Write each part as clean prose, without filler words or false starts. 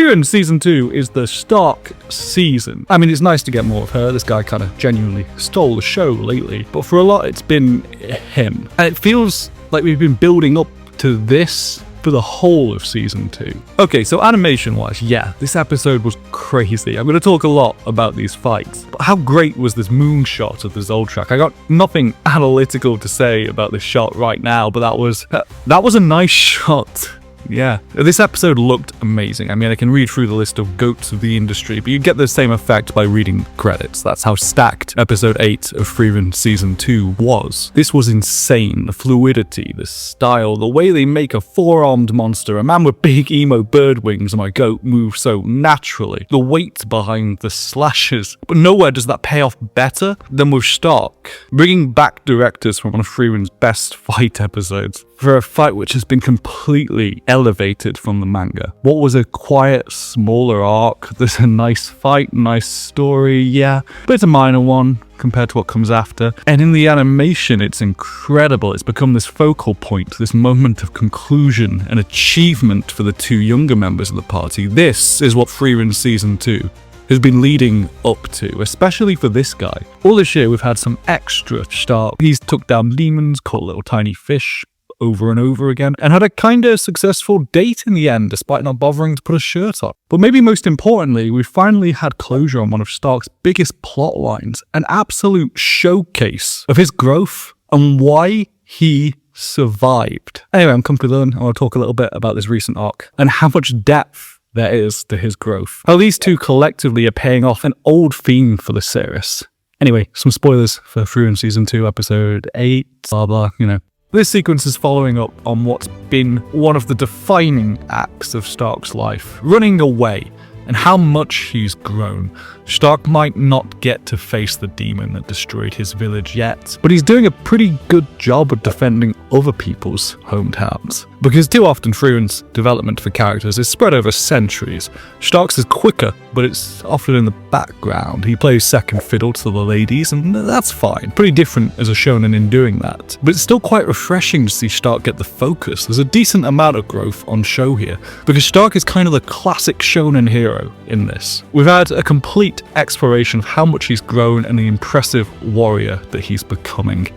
Frieren Season 2 is the Stark season. I mean, it's nice to get more of her. This guy kind of genuinely stole the show lately. But for a lot, it's been him. And it feels like we've been building up to this for the whole of Season 2. Okay, so animation-wise, yeah, this episode was crazy. I'm going to talk a lot about these fights. But how great was this moonshot of the Zoltrak? I got nothing analytical to say about this shot right now, but that was a nice shot. Yeah, this episode looked amazing. I mean, I can read through the list of goats of the industry, but you get the same effect by reading credits. That's how stacked episode 8 of Frieren Season 2 was. This was insane. The fluidity, the style, the way they make a four-armed monster, a man with big emo bird wings, and my goat move so naturally. The weight behind the slashes. But nowhere does that pay off better than with Stark. Bringing back directors from one of Frieren's best fight episodes for a fight which has been completely elevated from the manga. What was a quiet, smaller arc? There's a nice fight, nice story, yeah, but it's a minor one compared to what comes after. And in the animation, it's incredible. It's become this focal point, this moment of conclusion and achievement for the two younger members of the party. This is what Frieren Season 2 has been leading up to, especially for this guy. All this year, we've had some extra Stark. He's took down demons, caught little tiny fish, over and over again, and had a kinda successful date in the end, despite not bothering to put a shirt on. But maybe most importantly, we finally had closure on one of Stark's biggest plot lines, an absolute showcase of his growth and why he survived. Anyway, I'm Comfy Villain. I want to talk a little bit about this recent arc and how much depth there is to his growth. How these two collectively are paying off an old theme for the series. Anyway, some spoilers for Frieren Season 2, Episode 8, blah blah, you know. This sequence is following up on what's been one of the defining acts of Stark's life, running away, and how much he's grown. Stark might not get to face the demon that destroyed his village yet, but he's doing a pretty good job of defending other people's hometowns. Because too often Frieren's development for characters is spread over centuries. Stark's is quicker, but it's often in the background. He plays second fiddle to the ladies, and that's fine. Pretty different as a shonen in doing that. But it's still quite refreshing to see Stark get the focus. There's a decent amount of growth on show here, because Stark is kind of the classic shonen hero in this. We've had a complete exploration of how much he's grown and the impressive warrior that he's becoming.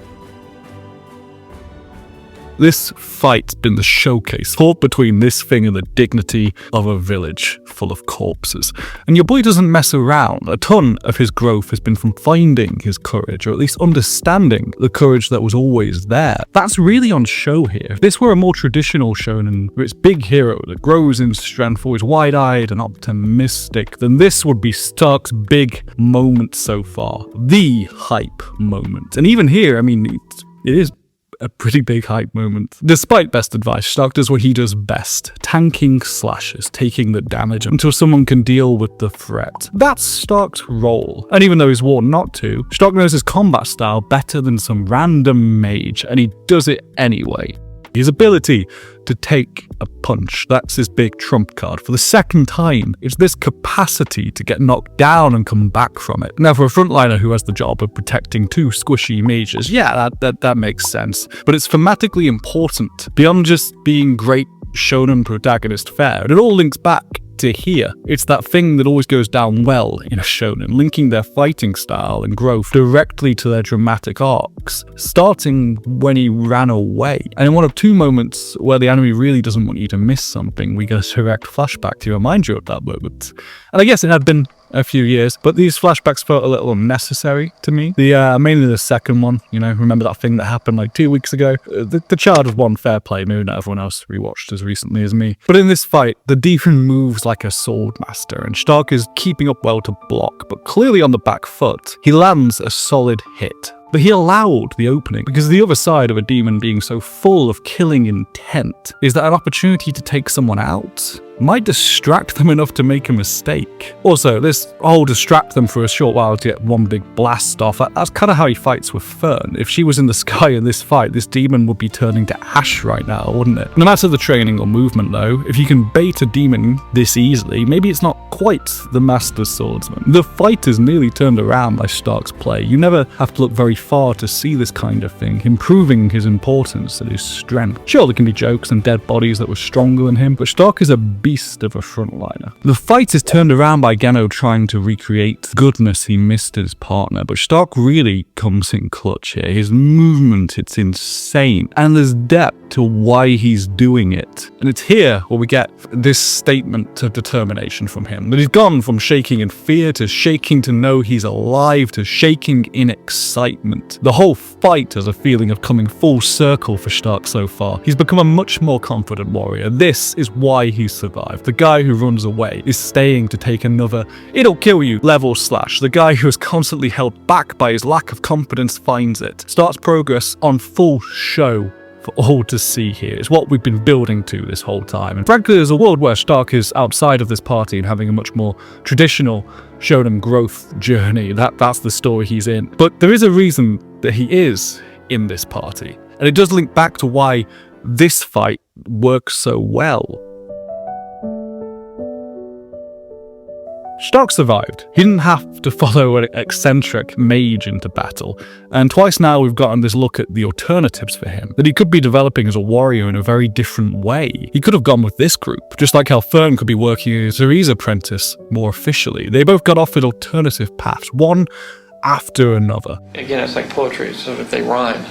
This fight's been the showcase, fought between this thing and the dignity of a village full of corpses. And your boy doesn't mess around. A ton of his growth has been from finding his courage, or at least understanding the courage that was always there. That's really on show here. If this were a more traditional shonen, where it's big hero that grows in strength, always wide-eyed and optimistic, then this would be Stark's big moment so far. The hype moment. And even here, I mean, it is a pretty big hype moment. Despite best advice, Stark does what he does best, tanking slashes, taking the damage until someone can deal with the threat. That's Stark's role. And even though he's warned not to, Stark knows his combat style better than some random mage, and he does it anyway. His ability to take a punch, that's his big trump card. For the second time, it's this capacity to get knocked down and come back from it. Now, for a frontliner who has the job of protecting two squishy mages, yeah, that makes sense. But it's thematically important, beyond just being great shonen protagonist fare. And it all links back to here. It's that thing that always goes down well in a shonen, linking their fighting style and growth directly to their dramatic arcs, starting when he ran away. And in one of two moments where the anime really doesn't want you to miss something, we get a direct flashback to remind you of that moment. And I guess it had been a few years, but these flashbacks felt a little unnecessary to me. Mainly the second one, you know, remember that thing that happened like 2 weeks ago? The child of one, fair play, maybe not everyone else rewatched as recently as me. But in this fight, the demon moves like a sword master, and Stark is keeping up well to block, but clearly on the back foot. He lands a solid hit. But he allowed the opening, because the other side of a demon being so full of killing intent is that an opportunity to take someone out might distract them enough to make a mistake. Also, this whole distract them for a short while to get one big blast off, that's kind of how he fights with Fern. If she was in the sky in this fight, this demon would be turning to ash right now, wouldn't it? No matter the training or movement though, if you can bait a demon this easily, maybe it's not quite the master swordsman. The fight is nearly turned around by Stark's play. You never have to look very far to see this kind of thing, improving his importance and his strength. Sure, there can be jokes and dead bodies that were stronger than him, but Stark is a beast beast of a frontliner. The fight is turned around by Geno trying to recreate the goodness he missed in his partner, but Stark really comes in clutch here. His movement, it's insane, and there's depth to why he's doing it. And it's here where we get this statement of determination from him, that he's gone from shaking in fear to shaking to know he's alive to shaking in excitement. The whole fight has a feeling of coming full circle for Stark so far. He's become a much more confident warrior. This is why he's survived. The guy who runs away is staying to take another "it'll kill you" level slash. The guy who is constantly held back by his lack of confidence finds it. Stark's progress on full show for all to see here. It's what we've been building to this whole time. And frankly, there's a world where Stark is outside of this party and having a much more traditional shonen growth journey. That's the story he's in. But there is a reason that he is in this party. And it does link back to why this fight works so well. Stark survived. He didn't have to follow an eccentric mage into battle, and twice now we've gotten this look at the alternatives for him, that he could be developing as a warrior in a very different way. He could have gone with this group, just like how Frieren could be working as Zuri's apprentice more officially. They both got offered alternative paths, one after another. Again, it's like poetry, so if they rhyme.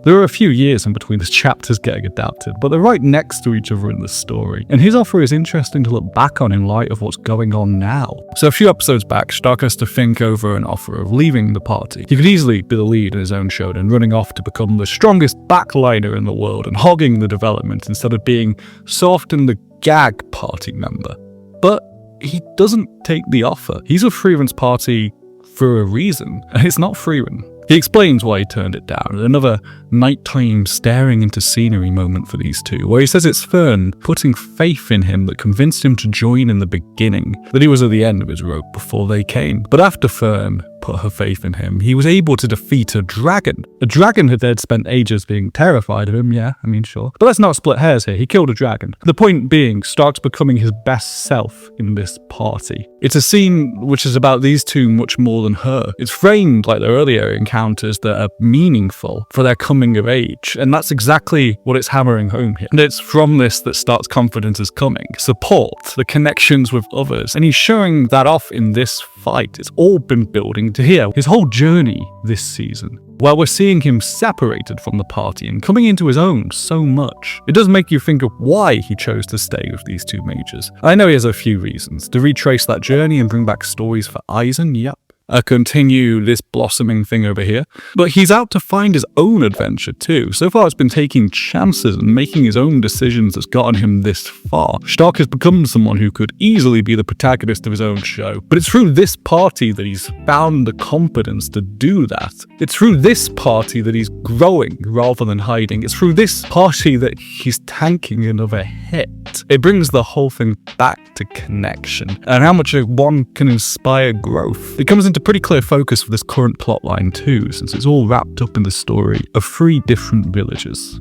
There are a few years in between the chapters getting adapted, but they're right next to each other in the story, and his offer is interesting to look back on in light of what's going on now. So a few episodes back, Stark has to think over an offer of leaving the party. He could easily be the lead in his own shonen, running off to become the strongest backliner in the world and hogging the development instead of being so often the gag party member. But he doesn't take the offer. He's with Frieren's party for a reason, and it's not Frieren. He explains why he turned it down, another nighttime staring into scenery moment for these two, where he says it's Frieren putting faith in him that convinced him to join in the beginning, that he was at the end of his rope before they came. But after Frieren put her faith in him, he was able to defeat a dragon. A dragon had spent ages being terrified of him, yeah, I mean, sure. But let's not split hairs here, he killed a dragon. The point being, Stark's becoming his best self in this party. It's a scene which is about these two much more than her. It's framed like their earlier encounters that are meaningful for their coming of age, and that's exactly what it's hammering home here. And it's from this that Stark's confidence is coming. Support, the connections with others, and he's showing that off in this fight. It's all been building to here. His whole journey this season, while we're seeing him separated from the party and coming into his own so much, it does make you think of why he chose to stay with these two mages. I know he has a few reasons. To retrace that journey and bring back stories for Aizen, yep. Continue this blossoming thing over here. But he's out to find his own adventure too. So far it's been taking chances and making his own decisions that's gotten him this far. Stark has become someone who could easily be the protagonist of his own show. But it's through this party that he's found the confidence to do that. It's through this party that he's growing rather than hiding. It's through this party that he's tanking another hit. It brings the whole thing back to connection and how much one can inspire growth. It comes into pretty clear focus for this current plotline too, since it's all wrapped up in the story of 3 different villages.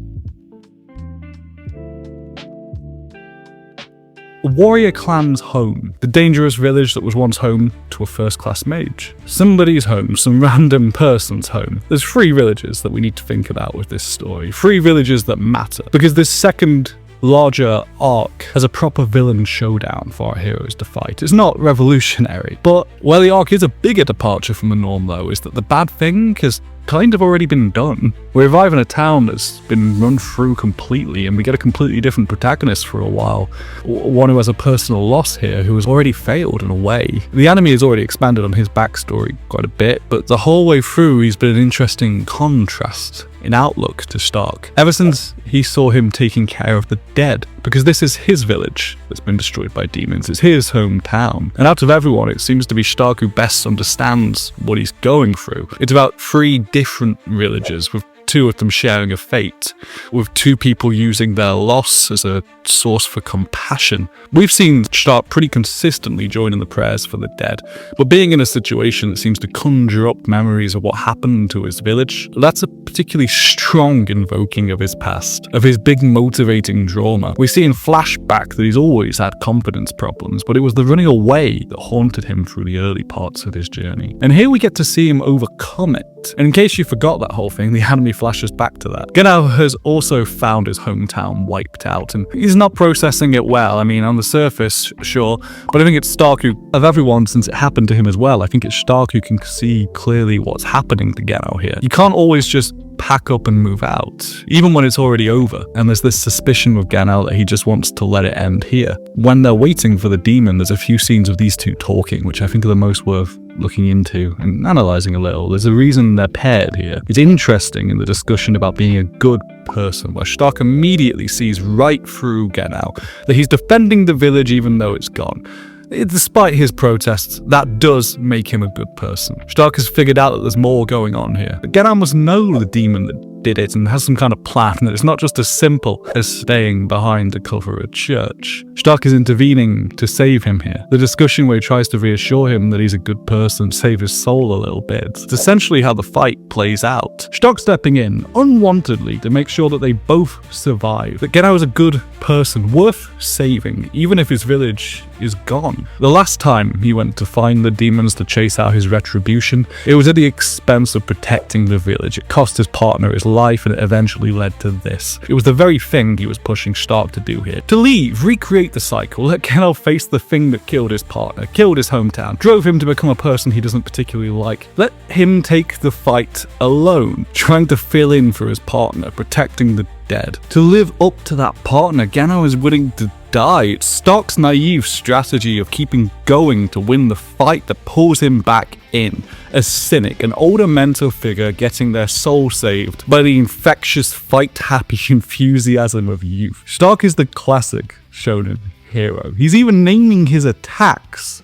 A warrior clan's home, the dangerous village that was once home to a first-class mage. Somebody's home, some random person's home. There's 3 villages that we need to think about with this story. 3 villages that matter, because this second larger arc has a proper villain showdown for our heroes to fight. It's not revolutionary, but where the arc is a bigger departure from the norm though is that the bad thing has kind of already been done. We arrive in a town that's been run through completely, and we get a completely different protagonist for a while. One who has a personal loss here, who has already failed in a way. The anime has already expanded on his backstory quite a bit, but the whole way through he's been an interesting contrast in outlook to Stark, ever since he saw him taking care of the dead, because this is his village that's been destroyed by demons. It's his hometown, and out of everyone it seems to be Stark who best understands what he's going through. It's about 3 different villages with 2 of them sharing a fate, with 2 people using their loss as a source for compassion. We've seen Stark pretty consistently join in the prayers for the dead, but being in a situation that seems to conjure up memories of what happened to his village, that's a particularly strong invoking of his past, of his big motivating drama. We see in flashback that he's always had confidence problems, but it was the running away that haunted him through the early parts of his journey. And here we get to see him overcome it. And in case you forgot that whole thing, the anime flashes back to that. Genau has also found his hometown wiped out, and he's not processing it well. I mean, on the surface, sure, but I think it's Stark who, of everyone, since it happened to him as well, I think it's Stark who can see clearly what's happening to Genau here. You can't always just pack up and move out, even when it's already over. And there's this suspicion with Genau that he just wants to let it end here. When they're waiting for the demon, there's a few scenes of these two talking, which I think are the most worth looking into and analysing a little. There's a reason they're paired here. It's interesting in the discussion about being a good person, where Stark immediately sees right through Genau, that he's defending the village even though it's gone. Despite his protests, that does make him a good person. Stark has figured out that there's more going on here. But Genau must know the demon that did it and has some kind of plan, that it's not just as simple as staying behind to cover a church. Stark is intervening to save him here. The discussion where he tries to reassure him that he's a good person, save his soul a little bit. It's essentially how the fight plays out. Stark stepping in, unwantedly, to make sure that they both survive. That Genau is a good person, worth saving, even if his village is gone. The last time he went to find the demons to chase out his retribution, it was at the expense of protecting the village. It cost his partner his life, and it eventually led to this. It was the very thing he was pushing Stark to do here. To leave, recreate the cycle, let Genau face the thing that killed his partner, killed his hometown, drove him to become a person he doesn't particularly like. Let him take the fight alone, trying to fill in for his partner, protecting the dead. To live up to that partner, Genau is willing to die. It's Stark's naive strategy of keeping going to win the fight that pulls him back in. A cynic, an older mentor figure getting their soul saved by the infectious, fight-happy enthusiasm of youth. Stark is the classic shonen hero. He's even naming his attacks.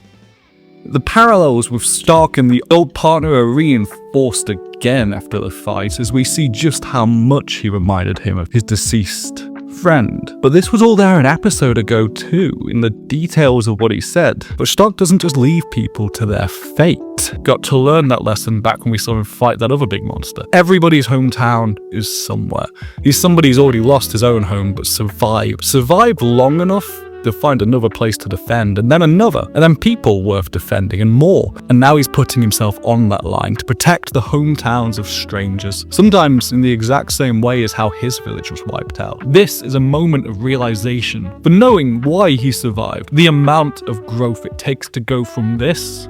The parallels with Stark and the old partner are reinforced again after the fight, as we see just how much he reminded him of his deceased friend. But this was all there an episode ago too, in the details of what he said. But Stark doesn't just leave people to their fate. Got to learn that lesson back when we saw him fight that other big monster. Everybody's hometown is somewhere. He's somebody who's already lost his own home but survived long enough to find another place to defend, and then another, and then people worth defending, and more. And now he's putting himself on that line to protect the hometowns of strangers, sometimes in the exact same way as how his village was wiped out. This is a moment of realization, for knowing why he survived, the amount of growth it takes to go from this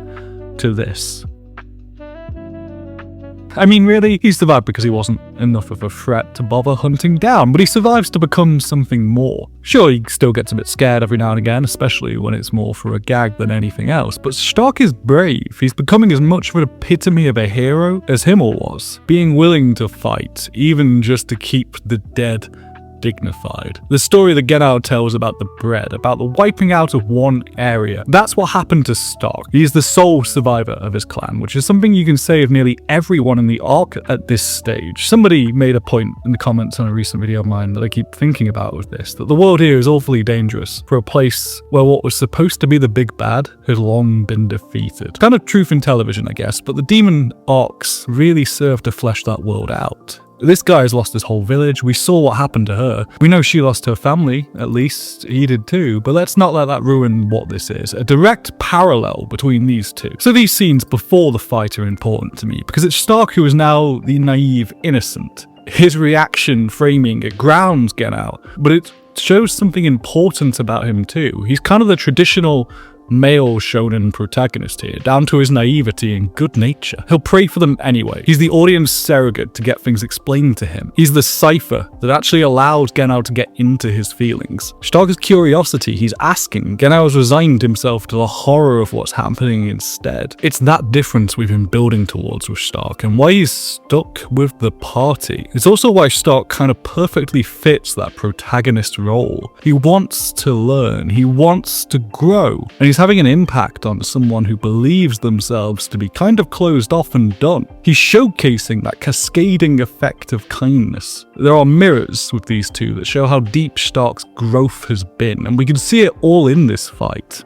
to this. I mean, really, he survived because he wasn't enough of a threat to bother hunting down, but he survives to become something more. Sure, he still gets a bit scared every now and again, especially when it's more for a gag than anything else, but Stark is brave. He's becoming as much of an epitome of a hero as Himmel was, being willing to fight, even just to keep the dead dignified. The story that Genau tells about the bread, about the wiping out of one area, that's what happened to Stark. He is the sole survivor of his clan, which is something you can say of nearly everyone in the arc at this stage. Somebody made a point in the comments on a recent video of mine that I keep thinking about with this, that the world here is awfully dangerous for a place where what was supposed to be the big bad has long been defeated. Kind of truth in television, I guess, but the demon arcs really serve to flesh that world out. This guy has lost his whole village. We saw what happened to her. We know she lost her family, at least he did too, but let's not let that ruin what this is. A direct parallel between these two. So these scenes before the fight are important to me, because it's Stark who is now the naive innocent. His reaction framing, it grounds Genau, but it shows something important about him too. He's kind of the traditional male shonen protagonist here, down to his naivety and good nature. He'll pray for them anyway. He's the audience surrogate to get things explained to him. He's the cipher that actually allows Genau to get into his feelings. Stark's curiosity, he's asking. Genau has resigned himself to the horror of what's happening instead. It's that difference we've been building towards with Stark, and why he's stuck with the party. It's also why Stark kind of perfectly fits that protagonist role. He wants to learn, he wants to grow, and he's having an impact on someone who believes themselves to be kind of closed off and done. He's showcasing that cascading effect of kindness. There are mirrors with these two that show how deep Stark's growth has been, and we can see it all in this fight.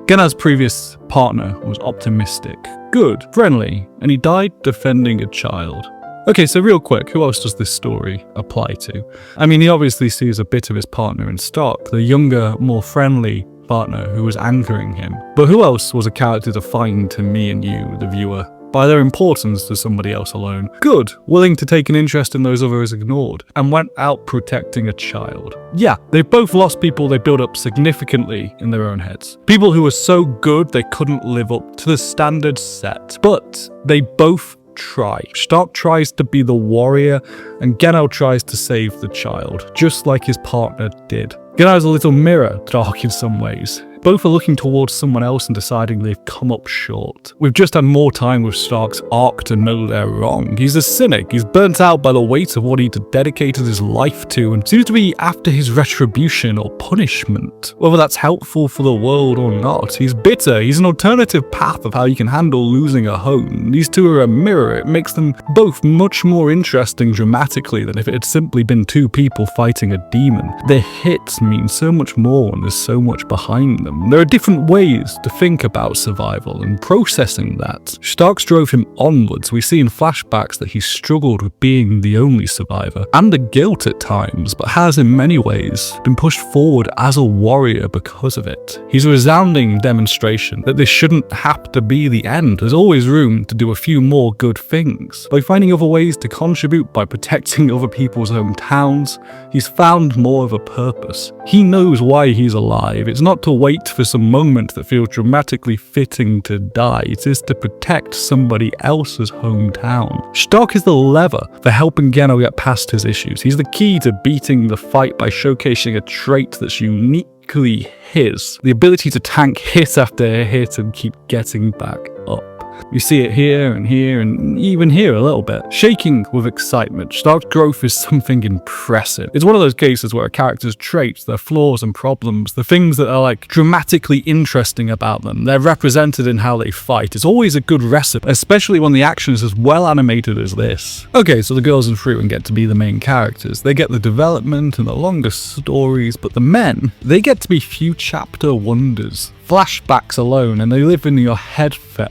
Genna's previous partner was optimistic, good, friendly, and he died defending a child. Okay, so real quick, who else does this story apply to? I mean, he obviously sees a bit of his partner in Stark, the younger, more friendly partner who was anchoring him. But who else was a character defined to me and you, the viewer, by their importance to somebody else alone. Good, willing to take an interest in those others ignored, and went out protecting a child. Yeah, they've both lost people they built up significantly in their own heads. People who were so good they couldn't live up to the standards set. But they both try. Stark tries to be the warrior, and Genno tries to save the child, just like his partner did. Genno is a little mirror to Stark in some ways. Both are looking towards someone else and deciding they've come up short. We've just had more time with Stark's arc to know they're wrong. He's a cynic, he's burnt out by the weight of what he'd dedicated his life to, and seems to be after his retribution or punishment. Whether that's helpful for the world or not, he's bitter, he's an alternative path of how you can handle losing a home. These two are a mirror, it makes them both much more interesting dramatically than if it had simply been two people fighting a demon. Their hits mean so much more when there's so much behind them. There are different ways to think about survival and processing that. Starks drove him onwards. We see in flashbacks that he struggled with being the only survivor, and the guilt at times, but has in many ways been pushed forward as a warrior because of it. He's a resounding demonstration that this shouldn't have to be the end. There's always room to do a few more good things. By finding other ways to contribute, by protecting other people's hometowns, he's found more of a purpose. He knows why he's alive. It's not to wait for some moment that feels dramatically fitting to die. It is to protect somebody else's hometown. Stark is the lever for helping Genno get past his issues. He's the key to beating the fight by showcasing a trait that's uniquely his. The ability to tank hit after hit and keep getting back up. You see it here and even here a little bit. Shaking with excitement, Stark's growth is something impressive. It's one of those cases where a character's traits, their flaws and problems, the things that are like dramatically interesting about them, they're represented in how they fight. It's always a good recipe, especially when the action is as well animated as this. Okay, so the girls in Frieren get to be the main characters. They get the development and the longer stories, but the men, they get to be few chapter wonders. Flashbacks alone, and they live in your head forever.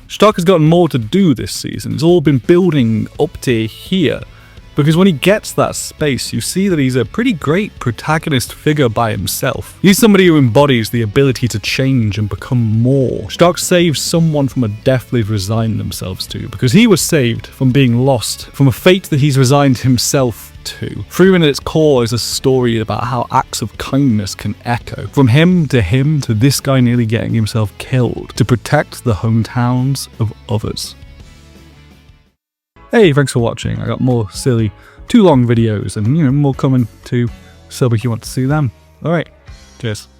Stark has gotten more to do this season. It's all been building up to here, because when he gets that space, you see that he's a pretty great protagonist figure by himself. He's somebody who embodies the ability to change and become more. Stark saves someone from a death they've resigned themselves to, because he was saved from being lost, from a fate that he's resigned himself to. Frieren at its core is a story about how acts of kindness can echo. From him to this guy nearly getting himself killed to protect the hometowns of others. Hey, thanks for watching. I got more silly, too long videos and more coming to sub if you want to see them. Alright, cheers.